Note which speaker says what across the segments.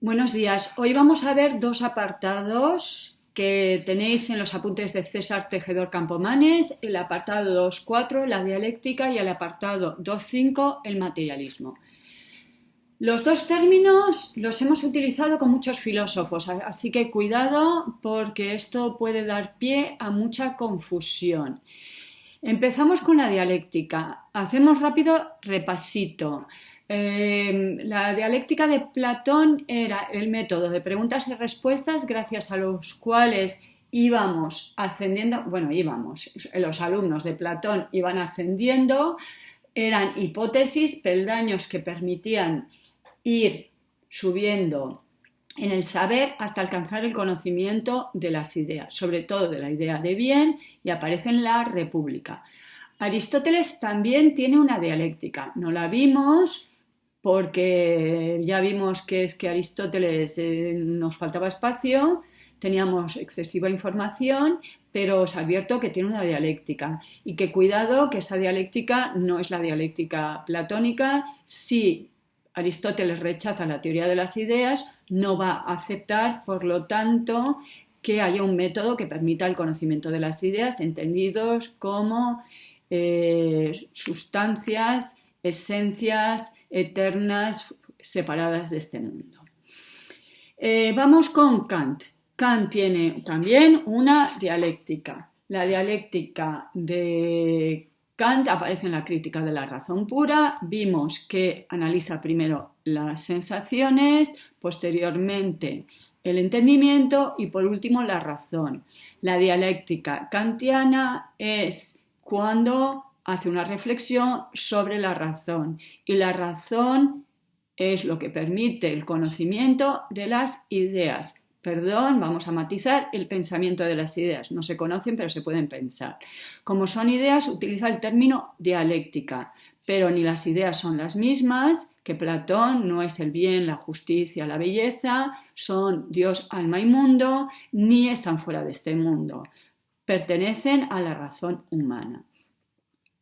Speaker 1: Buenos días. Hoy vamos a ver dos apartados que tenéis en los apuntes de César Tejedor Campomanes, el apartado 2.4, la dialéctica, y el apartado 2.5, el materialismo. Los dos términos los hemos utilizado con muchos filósofos, así que cuidado porque esto puede dar pie a mucha confusión. Empezamos con la dialéctica. Hacemos rápido repasito. La dialéctica de Platón era el método de preguntas y respuestas gracias a los cuales íbamos ascendiendo, los alumnos de Platón iban ascendiendo, eran hipótesis, peldaños que permitían ir subiendo en el saber hasta alcanzar el conocimiento de las ideas, sobre todo de la idea de bien, y aparece en la República. Aristóteles también tiene una dialéctica, no la vimos porque ya vimos que es que Aristóteles nos faltaba espacio, teníamos excesiva información, pero os advierto que tiene una dialéctica y que cuidado que esa dialéctica no es la dialéctica platónica. Si Aristóteles rechaza la teoría de las ideas, no va a aceptar, por lo tanto, que haya un método que permita el conocimiento de las ideas, entendidos como sustancias, esencias eternas separadas de este mundo. Vamos con Kant. Kant tiene también una dialéctica. La dialéctica de Kant aparece en la Crítica de la razón pura. Vimos que analiza primero las sensaciones, posteriormente el entendimiento y por último la razón. La dialéctica kantiana es cuando hace una reflexión sobre la razón, y la razón es lo que permite el conocimiento de las ideas. Vamos a matizar el pensamiento de las ideas. No se conocen, pero se pueden pensar. Como son ideas, utiliza el término dialéctica, pero ni las ideas son las mismas, que Platón no es el bien, la justicia, la belleza, son Dios, alma y mundo, ni están fuera de este mundo. Pertenecen a la razón humana.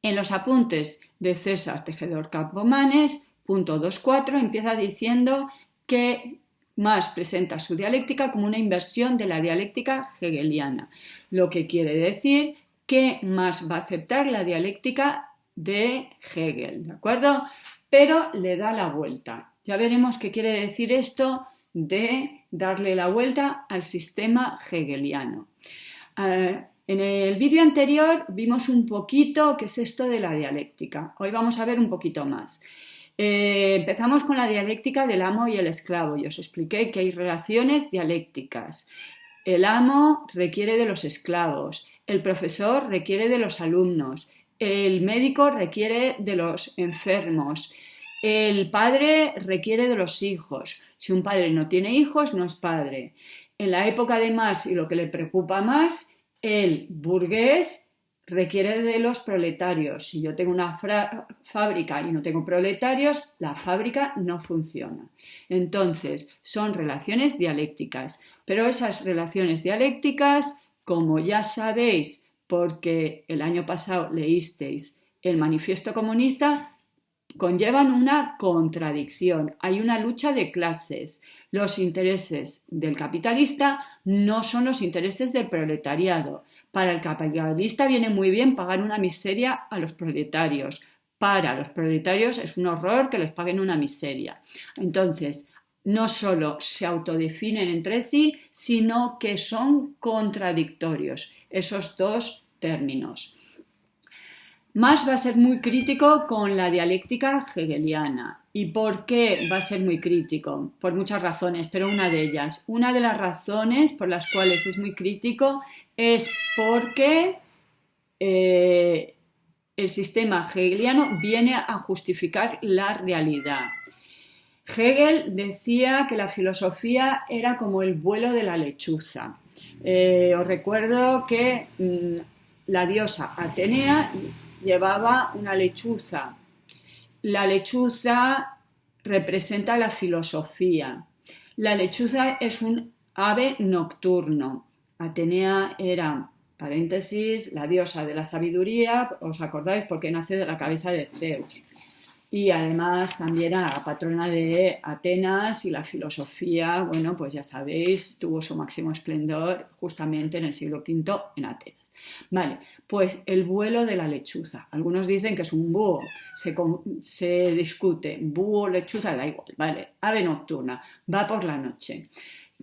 Speaker 1: En los apuntes de César Tejedor Campomanes, punto 2.4, empieza diciendo que Marx presenta su dialéctica como una inversión de la dialéctica hegeliana, lo que quiere decir que Marx va a aceptar la dialéctica de Hegel, ¿de acuerdo? Pero le da la vuelta. Ya veremos qué quiere decir esto de darle la vuelta al sistema hegeliano. En el vídeo anterior vimos un poquito qué es esto de la dialéctica. Hoy vamos a ver un poquito más. Empezamos con la dialéctica del amo y el esclavo y os expliqué que hay relaciones dialécticas. El amo requiere de los esclavos, el profesor requiere de los alumnos, el médico requiere de los enfermos, el padre requiere de los hijos. Si un padre no tiene hijos, no es padre. En la época de Marx, y lo que le preocupa más, el burgués requiere de los proletarios. Si yo tengo una fábrica y no tengo proletarios, la fábrica no funciona. Entonces, son relaciones dialécticas. Pero esas relaciones dialécticas, como ya sabéis, porque el año pasado leísteis el Manifiesto Comunista, conllevan una contradicción. Hay una lucha de clases. Los intereses del capitalista no son los intereses del proletariado. Para el capitalista viene muy bien pagar una miseria a los proletarios. Para los proletarios es un horror que les paguen una miseria. Entonces, no solo se autodefinen entre sí, sino que son contradictorios esos dos términos. Marx va a ser muy crítico con la dialéctica hegeliana. ¿Y por qué va a ser muy crítico? Por muchas razones, pero una de ellas. Una de las razones por las cuales es muy crítico es porque el sistema hegeliano viene a justificar la realidad. Hegel decía que la filosofía era como el vuelo de la lechuza. Os recuerdo que la diosa Atenea llevaba una lechuza. La lechuza representa la filosofía. La lechuza es un ave nocturno. Atenea era, paréntesis, la diosa de la sabiduría, ¿os acordáis? Porque nace de la cabeza de Zeus. y además también a la patrona de Atenas, y la filosofía, bueno, pues ya sabéis, tuvo su máximo esplendor justamente en el siglo V en Atenas. Vale, pues el vuelo de la lechuza. Algunos dicen que es un búho, se discute, búho, lechuza, da igual, vale, ave nocturna, va por la noche.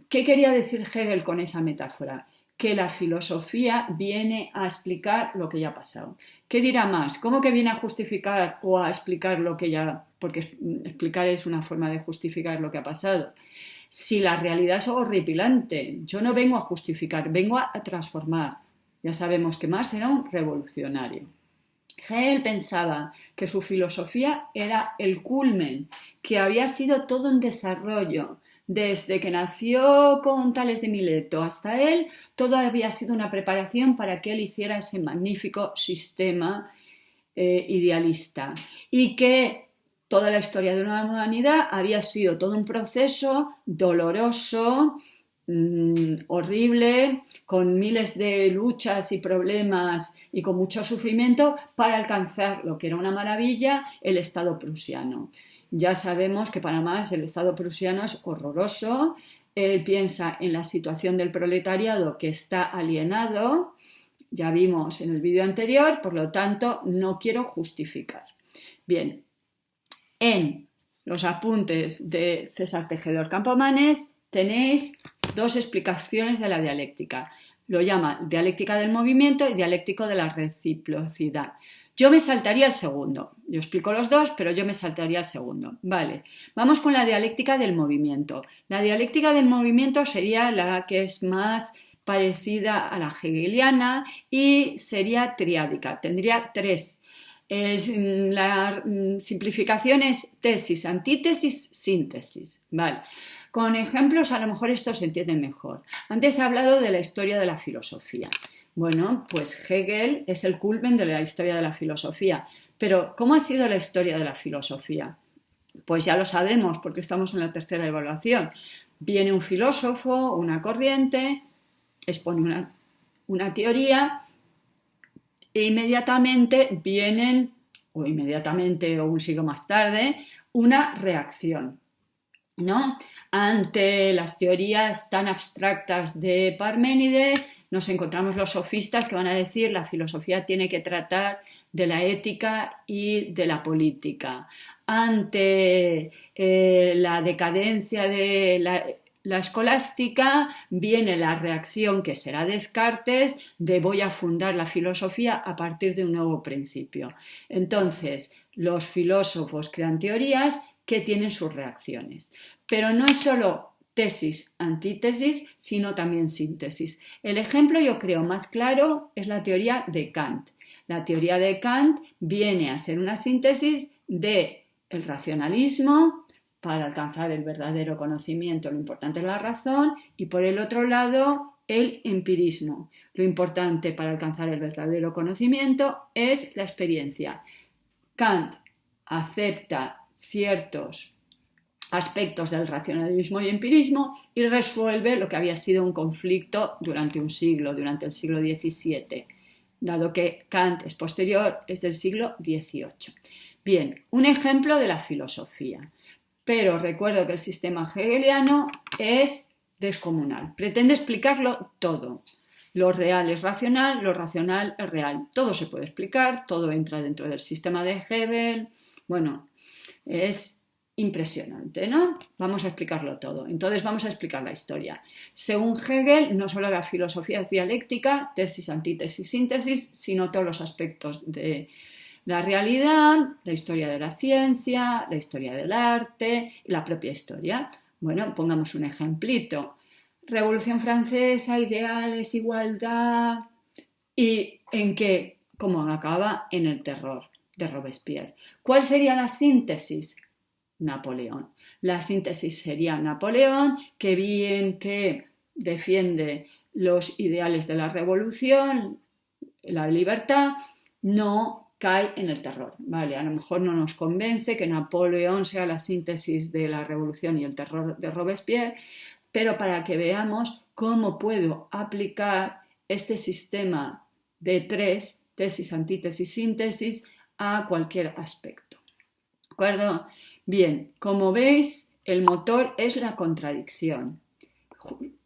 Speaker 1: ¿Qué quería decir Hegel con esa metáfora? Que la filosofía viene a explicar lo que ya ha pasado. ¿Qué dirá más? ¿Cómo que viene a justificar o a explicar lo que ya... Porque explicar es una forma de justificar lo que ha pasado. Si la realidad es horripilante, yo no vengo a justificar, vengo a transformar. Ya sabemos que Marx era un revolucionario. Hegel pensaba que su filosofía era el culmen, que había sido todo un desarrollo. Desde que nació con Tales de Mileto hasta él, todo había sido una preparación para que él hiciera ese magnífico sistema idealista, y que toda la historia de la humanidad había sido todo un proceso doloroso, horrible, con miles de luchas y problemas y con mucho sufrimiento para alcanzar lo que era una maravilla, el Estado prusiano. Ya sabemos que para Marx el Estado prusiano es horroroso. Él piensa en la situación del proletariado que está alienado, ya vimos en el vídeo anterior, por lo tanto no quiero justificar. Bien, en los apuntes de César Tejedor Campomanes tenéis dos explicaciones de la dialéctica. Lo llama dialéctica del movimiento y dialéctico de la reciprocidad. Yo me saltaría el segundo. Yo explico los dos, pero yo me saltaría el segundo. Vale, vamos con la dialéctica del movimiento. La dialéctica del movimiento sería la que es más parecida a la hegeliana y sería triádica. Tendría tres. La simplificación es tesis, antítesis, síntesis. Vale. Con ejemplos a lo mejor esto se entiende mejor. Antes he hablado de la historia de la filosofía. Bueno, pues Hegel es el culmen de la historia de la filosofía. Pero, ¿cómo ha sido la historia de la filosofía? Pues ya lo sabemos porque estamos en la tercera evaluación. Viene un filósofo, una corriente, expone una teoría e inmediatamente vienen, o un siglo más tarde, una reacción, ¿no? Ante las teorías tan abstractas de Parménides, nos encontramos los sofistas que van a decir la filosofía tiene que tratar de la ética y de la política. Ante la decadencia de la escolástica viene la reacción que será Descartes de voy a fundar la filosofía a partir de un nuevo principio. Entonces, los filósofos crean teorías que tienen sus reacciones. Pero no es solo tesis, antítesis, sino también síntesis. El ejemplo, yo creo, más claro es la teoría de Kant. La teoría de Kant viene a ser una síntesis del racionalismo para alcanzar el verdadero conocimiento. Lo importante es la razón, y por el otro lado el empirismo. Lo importante para alcanzar el verdadero conocimiento es la experiencia. Kant acepta ciertos aspectos del racionalismo y empirismo y resuelve lo que había sido un conflicto durante un siglo, durante el siglo XVII, dado que Kant es posterior, es del siglo XVIII. Bien, un ejemplo de la filosofía, pero recuerdo que el sistema hegeliano es descomunal, pretende explicarlo todo. Lo real es racional, lo racional es real. Todo se puede explicar, todo entra dentro del sistema de Hegel. Bueno, es impresionante, ¿no? Vamos a explicarlo todo. Entonces vamos a explicar la historia. Según Hegel, no solo la filosofía es dialéctica, tesis, antítesis, síntesis, sino todos los aspectos de la realidad, la historia de la ciencia, la historia del arte y la propia historia. Bueno, pongamos un ejemplito. Revolución Francesa, ideales, igualdad. ¿Y en qué? ¿Cómo acaba? En el terror de Robespierre. ¿Cuál sería la síntesis? Napoleón. La síntesis sería Napoleón, que bien que defiende los ideales de la revolución, la libertad, no cae en el terror. Vale, a lo mejor no nos convence que Napoleón sea la síntesis de la revolución y el terror de Robespierre, pero para que veamos cómo puedo aplicar este sistema de tres, tesis, antítesis, síntesis, a cualquier aspecto. acuerdo? Bien, como veis, el motor es la contradicción.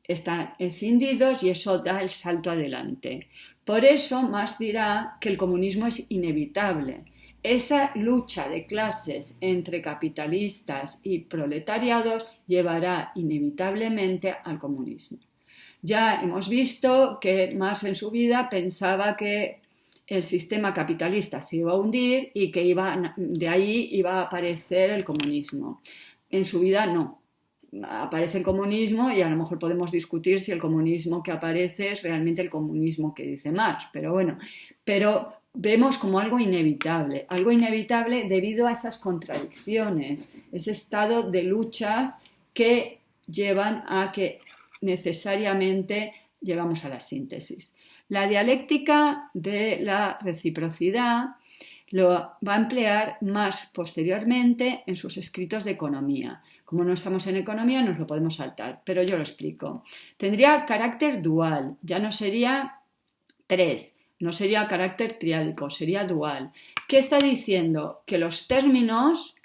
Speaker 1: Están escindidos y eso da el salto adelante. Por eso Marx dirá que el comunismo es inevitable. Esa lucha de clases entre capitalistas y proletariados llevará inevitablemente al comunismo. Ya hemos visto que Marx en su vida pensaba que el sistema capitalista se iba a hundir y que de ahí iba a aparecer el comunismo. En su vida no. Aparece el comunismo y a lo mejor podemos discutir si el comunismo que aparece es realmente el comunismo que dice Marx, pero bueno, pero vemos como algo inevitable debido a esas contradicciones, ese estado de luchas que llevan a que necesariamente llegamos a la síntesis. La dialéctica de la reciprocidad lo va a emplear más posteriormente en sus escritos de economía. Como no estamos en economía, nos lo podemos saltar, pero yo lo explico. Tendría carácter dual, ya no sería 3, no sería carácter triádico, sería dual. ¿Qué está diciendo? Que los términos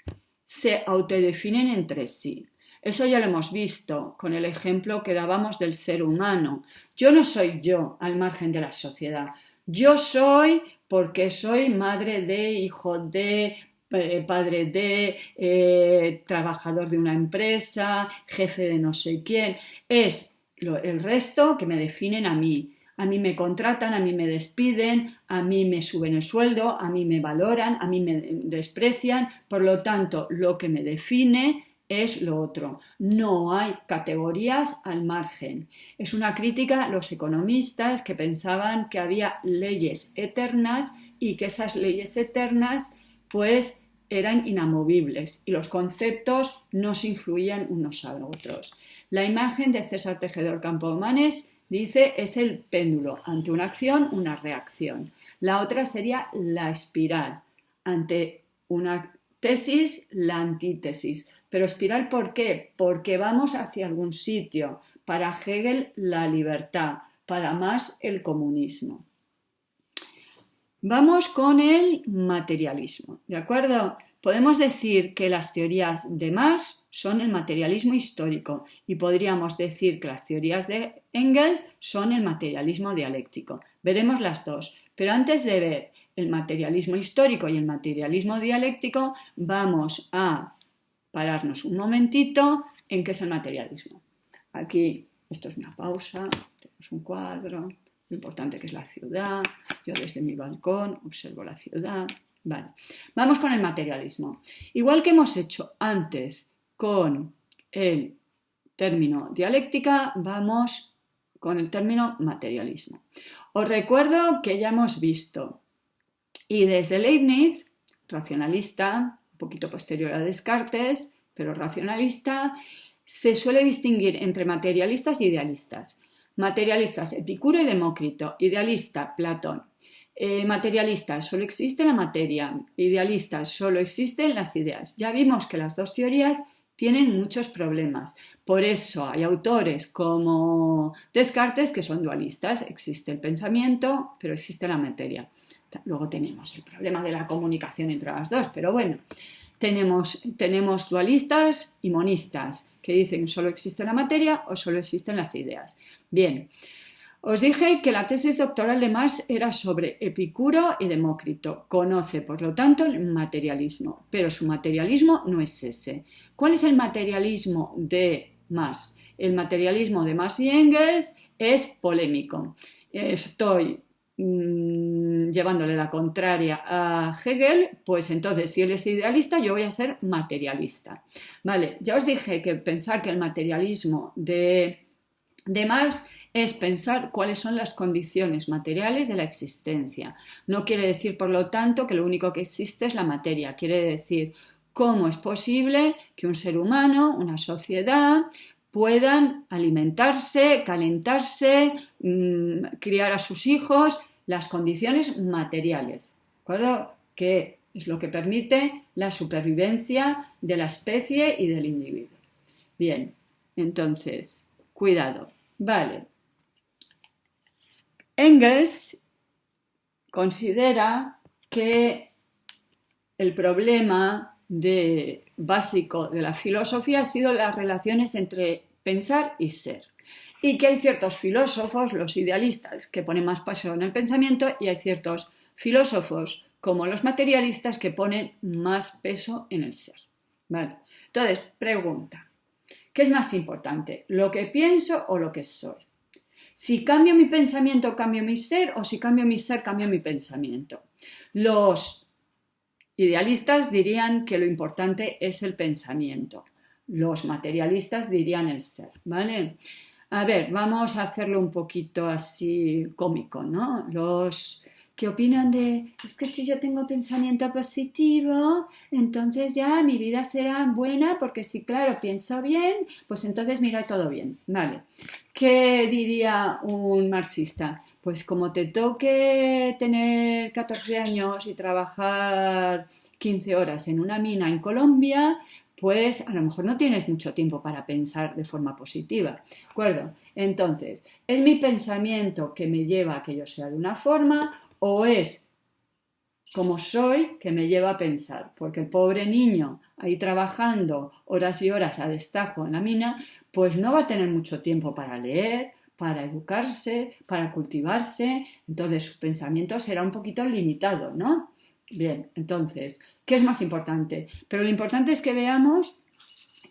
Speaker 1: se autodefinen entre sí. Eso ya lo hemos visto con el ejemplo que dábamos del ser humano. Yo no soy yo al margen de la sociedad. Yo soy porque soy madre de, hijo de, padre de, trabajador de una empresa, jefe de no sé quién. Es el resto que me definen a mí. A mí me contratan, a mí me despiden, a mí me suben el sueldo, a mí me valoran, a mí me desprecian. Por lo tanto, lo que me define es lo otro. No hay categorías al margen. Es una crítica a los economistas que pensaban que había leyes eternas y que esas leyes eternas pues eran inamovibles y los conceptos no se influían unos a otros. La imagen de César Tejedor Campomanes dice es el péndulo, ante una acción, una reacción. La otra sería la espiral, ante una tesis, la antítesis. Pero espiral, ¿por qué? Porque vamos hacia algún sitio. Para Hegel, la libertad, para Marx, el comunismo. Vamos con el materialismo, ¿de acuerdo? Podemos decir que las teorías de Marx son el materialismo histórico y podríamos decir que las teorías de Engels son el materialismo dialéctico. Veremos las dos, pero antes de ver el materialismo histórico y el materialismo dialéctico, vamos a pararnos un momentito en qué es el materialismo. Aquí, esto es una pausa, tenemos un cuadro, lo importante que es la ciudad, yo desde mi balcón observo la ciudad. Vale. Vamos con el materialismo. Igual que hemos hecho antes con el término dialéctica, vamos con el término materialismo. Os recuerdo que ya hemos visto, y desde Leibniz, racionalista, un poquito posterior a Descartes, pero racionalista, se suele distinguir entre materialistas e idealistas. Materialistas, Epicuro y Demócrito. Idealista, Platón. Materialista, solo existe la materia. Idealista, solo existen las ideas. Ya vimos que las dos teorías tienen muchos problemas. Por eso hay autores como Descartes que son dualistas. Existe el pensamiento, pero existe la materia. Luego tenemos el problema de la comunicación entre las dos, pero bueno, tenemos dualistas y monistas que dicen solo existe la materia o solo existen las ideas. Bien, os dije que la tesis doctoral de Marx era sobre Epicuro y Demócrito. Conoce, por lo tanto, el materialismo, pero su materialismo no es ese. ¿Cuál es el materialismo de Marx? El materialismo de Marx y Engels es polémico. Estoy llevándole la contraria a Hegel, pues entonces si él es idealista yo voy a ser materialista. Vale, ya os dije que pensar que el materialismo de Marx es pensar cuáles son las condiciones materiales de la existencia. No quiere decir, por lo tanto, que lo único que existe es la materia. Quiere decir cómo es posible que un ser humano, una sociedad, puedan alimentarse, calentarse, criar a sus hijos, las condiciones materiales, ¿de acuerdo? Que es lo que permite la supervivencia de la especie y del individuo. Bien, entonces, cuidado. Vale. Engels considera que el problema básico de la filosofía ha sido las relaciones entre pensar y ser. Y que hay ciertos filósofos, los idealistas, que ponen más peso en el pensamiento, y hay ciertos filósofos, como los materialistas, que ponen más peso en el ser. ¿Vale? Entonces, pregunta, ¿qué es más importante? ¿Lo que pienso o lo que soy? Si cambio mi pensamiento, cambio mi ser, o si cambio mi ser, cambio mi pensamiento. Los idealistas dirían que lo importante es el pensamiento. Los materialistas dirían el ser, ¿vale? A ver, vamos a hacerlo un poquito así cómico, ¿no? Los que opinan es que si yo tengo pensamiento positivo, entonces ya mi vida será buena, porque si, claro, pienso bien, pues entonces me irá todo bien, ¿vale? ¿Qué diría un marxista? Pues como te toque tener 14 años y trabajar 15 horas en una mina en Colombia, pues a lo mejor no tienes mucho tiempo para pensar de forma positiva, ¿de acuerdo? Entonces, ¿es mi pensamiento que me lleva a que yo sea de una forma o es como soy que me lleva a pensar? Porque el pobre niño ahí trabajando horas y horas a destajo en la mina, pues no va a tener mucho tiempo para leer, para educarse, para cultivarse, entonces su pensamiento será un poquito limitado, ¿no? Bien, entonces, ¿qué es más importante? Pero lo importante es que veamos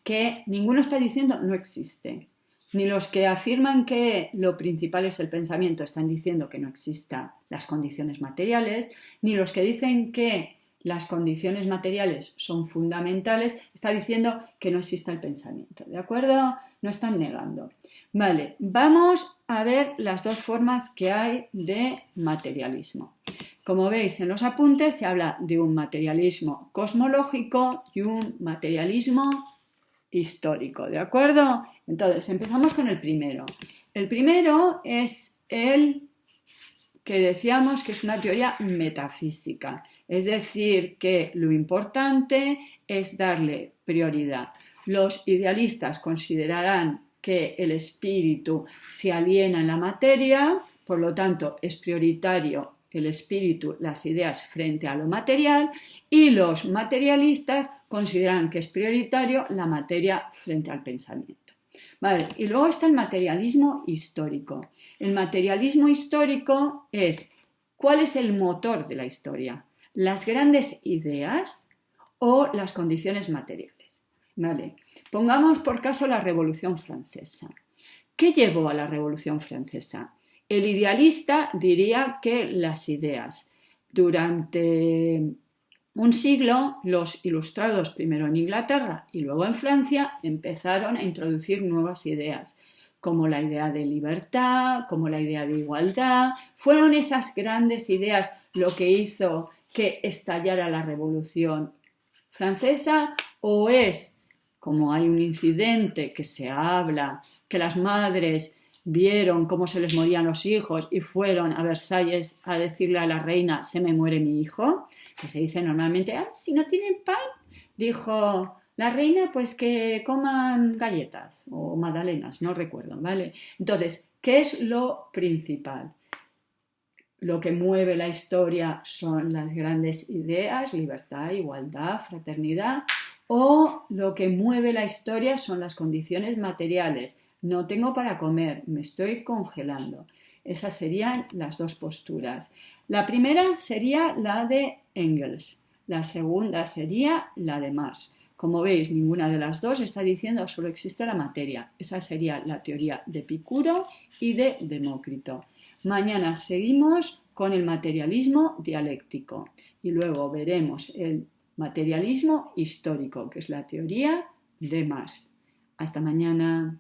Speaker 1: que ninguno está diciendo no existe. Ni los que afirman que lo principal es el pensamiento están diciendo que no existan las condiciones materiales, ni los que dicen que las condiciones materiales son fundamentales, está diciendo que no exista el pensamiento, ¿de acuerdo? No están negando. Vale, vamos a ver las dos formas que hay de materialismo. Como veis en los apuntes se habla de un materialismo cosmológico y un materialismo histórico, ¿de acuerdo? Entonces, empezamos con el primero. El primero es el que decíamos que es una teoría metafísica, es decir, que lo importante es darle prioridad. Los idealistas considerarán que el espíritu se aliena en la materia, por lo tanto es prioritario el espíritu, las ideas frente a lo material, y los materialistas consideran que es prioritario la materia frente al pensamiento. Vale, y luego está el materialismo histórico. El materialismo histórico es ¿cuál es el motor de la historia? ¿Las grandes ideas o las condiciones materiales? Vale, pongamos por caso la Revolución Francesa. ¿Qué llevó a la Revolución Francesa? El idealista diría que las ideas. Durante un siglo, los ilustrados, primero en Inglaterra y luego en Francia, empezaron a introducir nuevas ideas, como la idea de libertad, como la idea de igualdad. Fueron esas grandes ideas lo que hizo que estallara la Revolución Francesa, o es, como hay un incidente que se habla, que las madres vieron cómo se les morían los hijos y fueron a Versalles a decirle a la reina, se me muere mi hijo, que se dice normalmente, si no tienen pan, dijo la reina, pues que coman galletas o magdalenas, no recuerdo, ¿vale? Entonces, ¿qué es lo principal? Lo que mueve la historia son las grandes ideas, libertad, igualdad, fraternidad, o lo que mueve la historia son las condiciones materiales. No tengo para comer, me estoy congelando. Esas serían las dos posturas. La primera sería la de Engels, la segunda sería la de Marx. Como veis, ninguna de las dos está diciendo solo existe la materia. Esa sería la teoría de Epicuro y de Demócrito. Mañana seguimos con el materialismo dialéctico y luego veremos el materialismo histórico, que es la teoría de Marx. Hasta mañana.